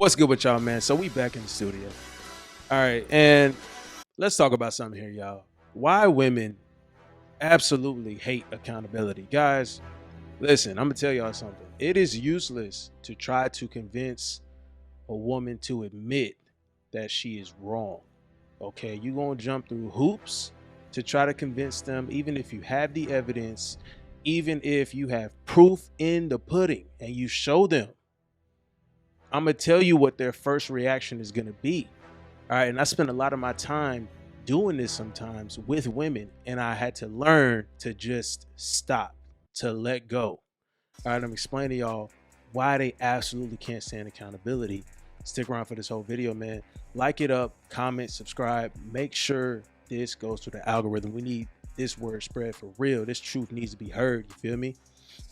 What's good with y'all, man? So we back in the studio. All right, and let's talk about something here, y'all. Why women absolutely hate accountability. Guys, listen, I'm gonna tell y'all something. It is useless to try to convince a woman to admit that she is wrong. Okay, you're gonna jump through hoops to try to convince them, even if you have the evidence, even if you have proof in the pudding and you show them. I'm gonna tell you what their first reaction is gonna be. All right, and I spend a lot of my time doing this sometimes with women, and I had to learn to just stop, to let go. All right, I'm explaining to y'all why they absolutely can't stand accountability. Stick around for this whole video, man. Like it up, comment, subscribe. Make sure this goes to the algorithm. We need this word spread for real. This truth needs to be heard. You feel me?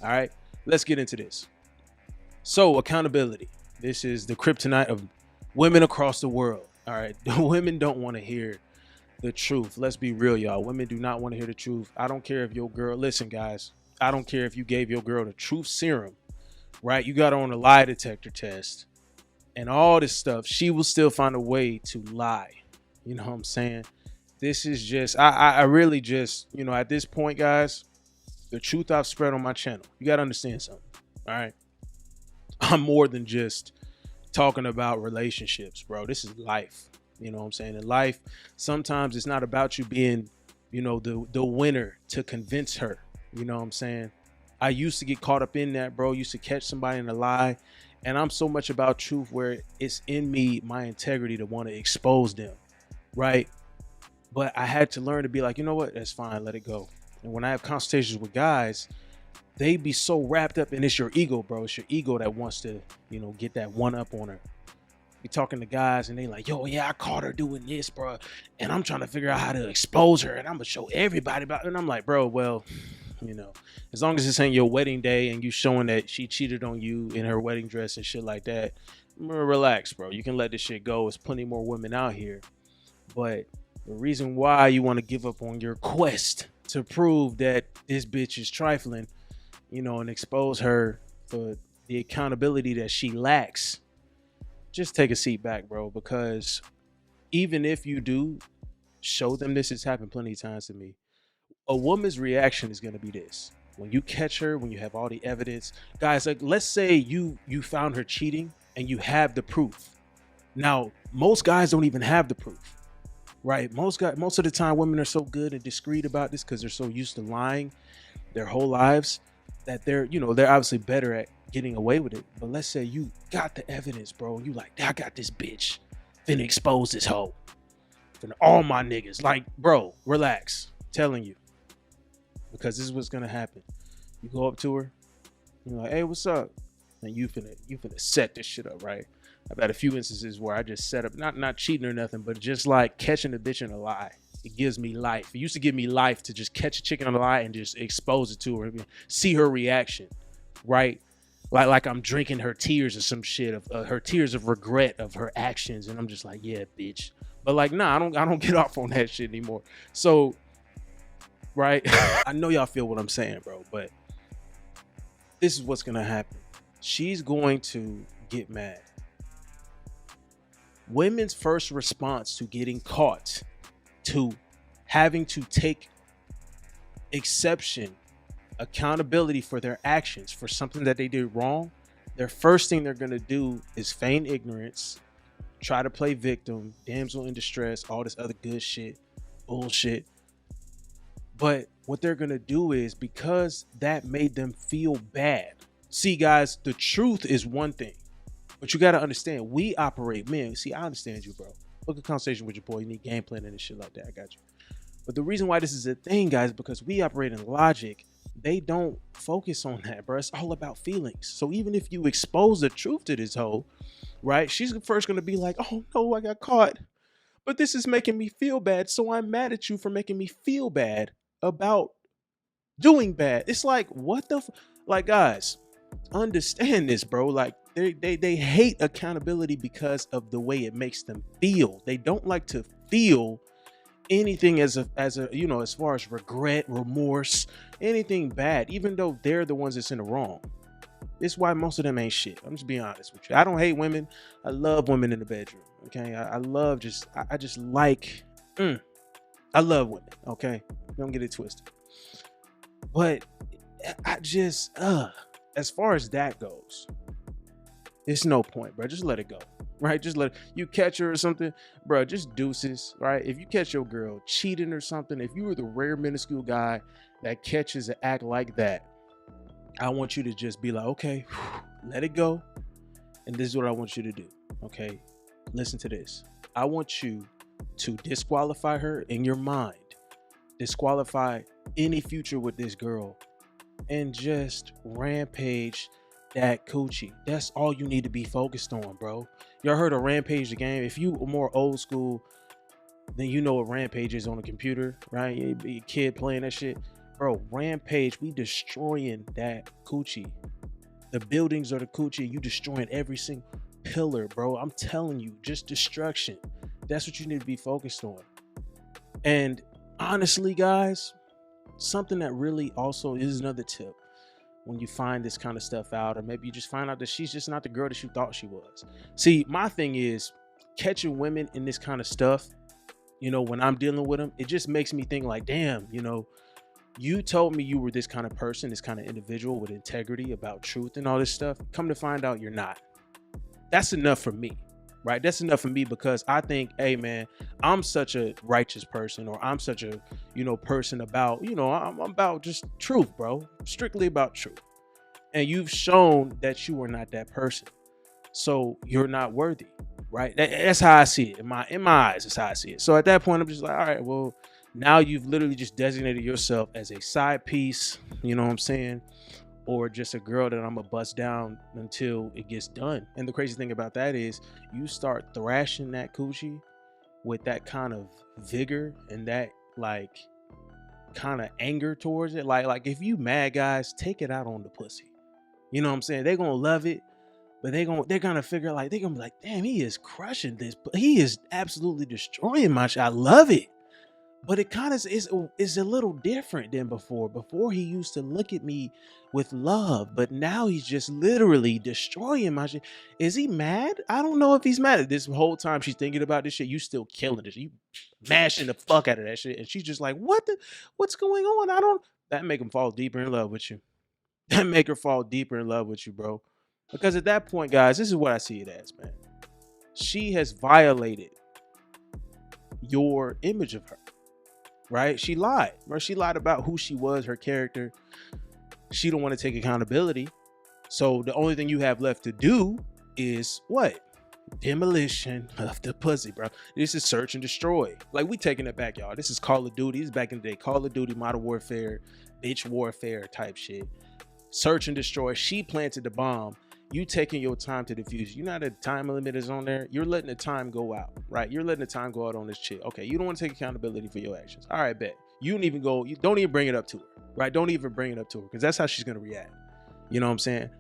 All right, let's get into this. So, accountability. This is the kryptonite of women across the world. All right, the women don't want to hear the truth. Let's be real, y'all. Women do not want to hear the truth. I don't care if your girl, listen, guys, I don't care if you gave your girl the truth serum, right? You got her on a lie detector test and all this stuff. She will still find a way to lie. You know what I'm saying? This is just, I really just, at this point, guys, the truth I've spread on my channel, you got to understand something. All right. I'm more than just talking about relationships, bro. This is life. You know what I'm saying? In life, sometimes it's not about you being, the winner to convince her. You know what I'm saying? I used to get caught up in that, bro. Used to catch somebody in a lie. And I'm so much about truth where it's in me, my integrity, to want to expose them. Right. But I had to learn to be like, you know what? That's fine. Let it go. And when I have conversations with guys, they be so wrapped up in it's your ego, bro. It's your ego that wants to, get that one up on her. Be talking to guys and they like, yo, yeah, I caught her doing this, bro. And I'm trying to figure out how to expose her. And I'm going to show everybody about it. And I'm like, bro, well, as long as this ain't your wedding day and you showing that she cheated on you in her wedding dress and shit like that, relax, bro. You can let this shit go. There's plenty more women out here. But the reason why you want to give up on your quest to prove that this bitch is trifling, and expose her for the accountability that she lacks, just take a seat back, bro, because even if you do show them, this has happened plenty of times to me, a woman's reaction is going to be this. When you catch her, when you have all the evidence, guys, like, let's say you found her cheating and you have the proof. Now, most guys don't even have the proof, right? Most of the time, women are so good and discreet about this because they're so used to lying their whole lives that they're obviously better at getting away with it. But let's say you got the evidence, bro. You like, I got this bitch. Finna expose this hoe. Finna all my niggas. Like, bro, relax. I'm telling you. Because this is what's gonna happen. You go up to her, you're like, hey, what's up? And you finna set this shit up, right? I've had a few instances where I just set up, not cheating or nothing, but just like catching a bitch in a lie. It gives me life. It used to give me life to just catch a chicken on a lie and just expose it to her, see her reaction, right? Like I'm drinking her tears or some shit of her tears of regret of her actions, and I'm just like, yeah, bitch. But like, nah, I don't get off on that shit anymore. So, right, I know y'all feel what I'm saying, bro, but this is what's gonna happen. She's going to get mad. Women's first response to getting caught, to having to take exception, accountability for their actions, for something that they did wrong, their first thing they're going to do is feign ignorance, try to play victim, damsel in distress, all this other good shit, bullshit. But what they're going to do is, because that made them feel bad. See, guys, the truth is one thing, but you got to understand, we operate, man. See, I understand you, bro. Book a conversation with your boy. You need game planning and shit like that. I got you. But the reason why this is a thing, guys, because we operate in logic. They don't focus on that, bro. It's all about feelings. So even if you expose the truth to this hoe, right, she's first going to be like, oh, no, I got caught. But this is making me feel bad. So I'm mad at you for making me feel bad about doing bad. It's like, what the like, guys, understand this, bro. Like, they hate accountability because of the way it makes them feel. They don't like to feel anything as a as far as regret, remorse, anything bad, even though they're the ones that's in the wrong. It's why most of them ain't shit. I'm just being honest with you. I don't hate women. I love women in the bedroom. Okay. I love just, I just like, I love women. Okay. Don't get it twisted. But I just, as far as that goes, it's no point, bro. Just let it go. Right? Just let you catch her or something, bro. Just deuces, right? If you catch your girl cheating or something, if you were the rare minuscule guy that catches an act like that, I want you to just be like, okay, let it go. And this is what I want you to do. Okay. Listen to this. I want you to disqualify her in your mind, disqualify any future with this girl, and just rampage that coochie. That's all you need to be focused on, bro. Y'all heard of Rampage the game? If you are more old school, then you know what Rampage is on a computer, right? You be a kid playing that shit. Bro, Rampage, we destroying that coochie. The buildings are the coochie. You destroying every single pillar, bro. I'm telling you, just destruction. That's what you need to be focused on. And honestly, guys, something that really also is another tip when you find this kind of stuff out, or maybe you just find out that she's just not the girl that you thought she was. See, my thing is catching women in this kind of stuff, when I'm dealing with them, it just makes me think like, damn, you told me you were this kind of person, this kind of individual with integrity about truth and all this stuff. Come to find out you're not. That's enough for me, right? That's enough for me, because I think, hey man, I'm such a righteous person, or I'm such a, person about, I'm about just truth, bro. Strictly about truth. And you've shown that you are not that person. So you're not worthy, right? That's how I see it. In my eyes, that's how I see it. So at that point, I'm just like, all right, well, now you've literally just designated yourself as a side piece, you know what I'm saying? Or just a girl that I'm gonna bust down until it gets done. And the crazy thing about that is you start thrashing that coochie with that kind of vigor and that like kind of anger towards it. Like if you mad, guys, take it out on the pussy. You know what I'm saying? They're gonna love it, but they're gonna figure like they're gonna be like, damn, he is crushing this, but he is absolutely destroying my shit. I love it. But it kind of is a little different than before. Before he used to look at me with love, but now he's just literally destroying my shit. Is he mad? I don't know if he's mad. This whole time she's thinking about this shit, you still killing this. You mashing the fuck out of that shit, and she's just like, what's going on? That make him fall deeper in love with you. That make her fall deeper in love with you, bro. Because at that point, guys, this is what I see it as, man. She has violated your image of her. Right? She lied. Right? She lied about who she was, her character. She don't want to take accountability. So the only thing you have left to do is what? Demolition of the pussy, bro. This is search and destroy. Like, we taking it back, y'all. This is Call of Duty. This is back in the day. Call of Duty, Modern Warfare, bitch warfare type shit. Search and destroy. She planted the bomb. You taking your time to defuse. You know the time limit is on there. You're letting the time go out, right? You're letting the time go out on this chick. Okay, you don't want to take accountability for your actions. All right, bet. You don't even bring it up to her, right? Don't even bring it up to her, because that's how she's gonna react. You know what I'm saying?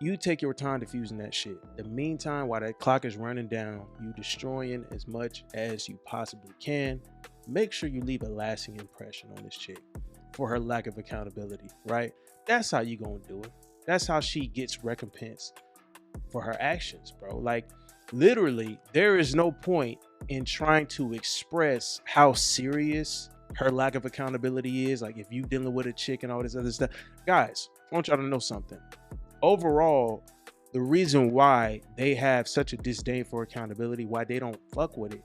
You take your time defusing that shit. The meantime, while that clock is running down, you destroying as much as you possibly can. Make sure you leave a lasting impression on this chick for her lack of accountability, right? That's how you gonna do it. That's how she gets recompensed for her actions, bro. Like, literally, there is no point in trying to express how serious her lack of accountability is. Like, if you dealing with a chick and all this other stuff, guys, I want y'all to know something. Overall, the reason why they have such a disdain for accountability, why they don't fuck with it,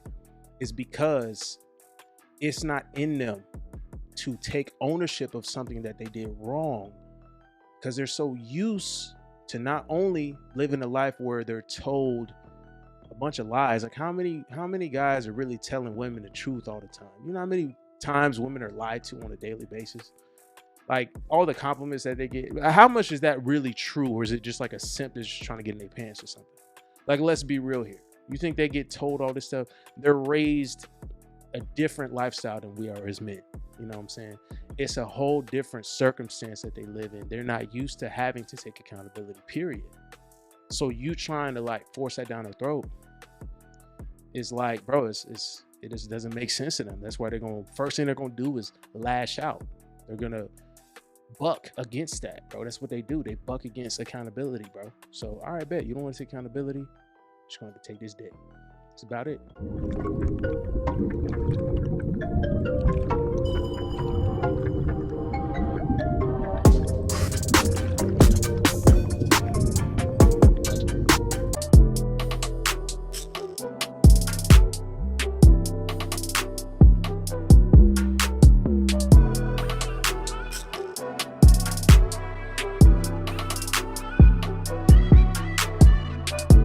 is because it's not in them to take ownership of something that they did wrong. Because they're so used to not only living a life where they're told a bunch of lies. Like, how many guys are really telling women the truth all the time? You know how many times women are lied to on a daily basis? Like, all the compliments that they get, how much is that really true? Or is it just like a simp that's just trying to get in their pants or something? Like, let's be real here. You think they get told all this stuff? They're raised a different lifestyle than we are as men. You know what I'm saying? It's a whole different circumstance that they live in. They're not used to having to take accountability, period. So you trying to like force that down their throat is like, bro, it just doesn't make sense to them. That's why first thing they're gonna do is lash out. They're gonna buck against that, bro. That's what they do. They buck against accountability, bro. So, all right, bet you don't want to take accountability. Just going to take this dick. That's about it.